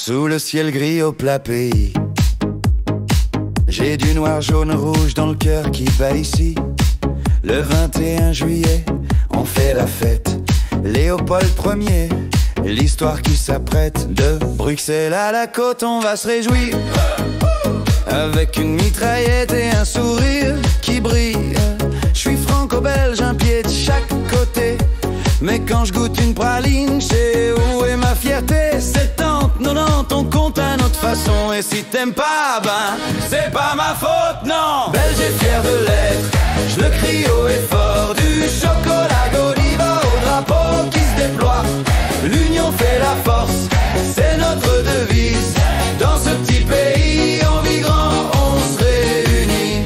Sous le ciel gris au plat pays, j'ai du noir, jaune, rouge dans le cœur qui bat ici. Le 21 juillet, on fait la fête. Léopold Ier, l'histoire qui s'apprête. De Bruxelles à la côte, on va se réjouir, avec une mitraillette et un sourire qui brille. Je suis franco-belge, un pied de chaque côté, mais quand je goûte une praline, je sais où est ma fierté. 70, 90, on compte à notre façon. Et si t'aimes pas, ben, c'est pas ma faute, non. Belge et fier de l'être, je le crie haut et fort. Du chocolat Godiva au drapeau qui se déploie. L'union fait la force, c'est notre devise. Dans ce petit pays, on vit grand, on se réunit.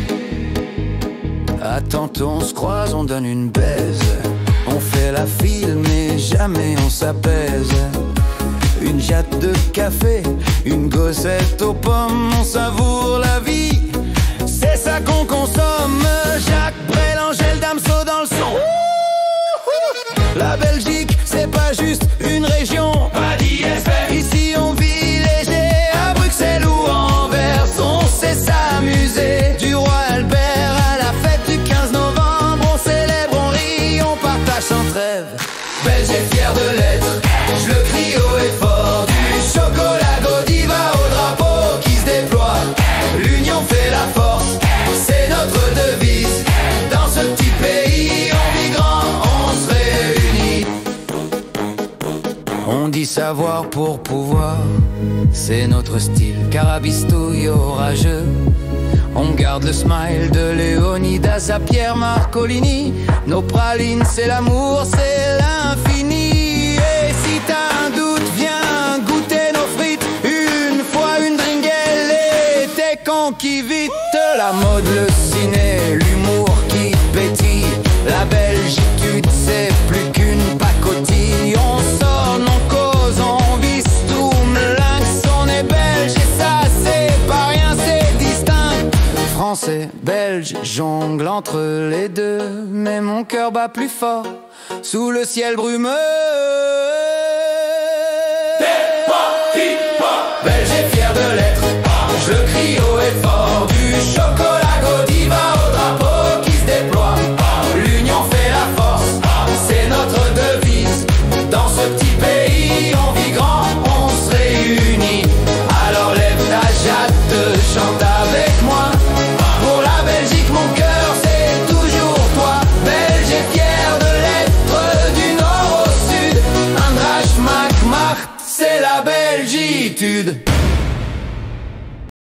À tantôt on se croise, on donne une baise. On fait la file mais jamais on s'apaise. Une jatte de café, une gossette aux pommes, on savoure la vie, c'est ça qu'on consomme. Jacques Brel, Angèle Damso dans le son. La Belgique, c'est pas juste une région. Ici on vit léger, à Bruxelles ou Anvers. On sait s'amuser, du roi Albert à la fête du 15 novembre. On célèbre, on rit, on partage sans trêve. Belge et fier de l'être, je le crie haut et fort. Du chocolat Godiva au drapeau qui se déploie. L'union fait la force, c'est notre devise. Dans ce petit pays, on vit grand, on se réunit. On dit savoir pour pouvoir, c'est notre style. Carabistouille orageux, on garde le smile de Léonidas à Pierre Marcolini. Nos pralines, c'est l'amour, c'est l'infini. Et si t'as un doute, viens goûter nos frites. Une fois une dringuelle et t'es conquis vite. La mode, le ciné, l'humour qui pétille. La Belgitude, c'est plus qu'une pacotille. On sort, on cause, on vise tout lynx. On est belge et ça, c'est pas rien, c'est distinct. Français, belge, jongle entre les deux. Mais mon cœur bat plus fort sous le ciel brumeux. Belge et fier de l'être, je le crie haut et fort. Du chocolat Godiva au drapeau qui se déploie. L'union fait la force, c'est notre devise. Dans ce petit pays, on vit grand, on se réunit. Alors lève ta jatte, chante avec moi. Pour la Belgique, mon cœur, c'est toujours toi. Belge et fier de l'être, du nord au sud. Andrache, Mac, Mart, c'est la Belgitude.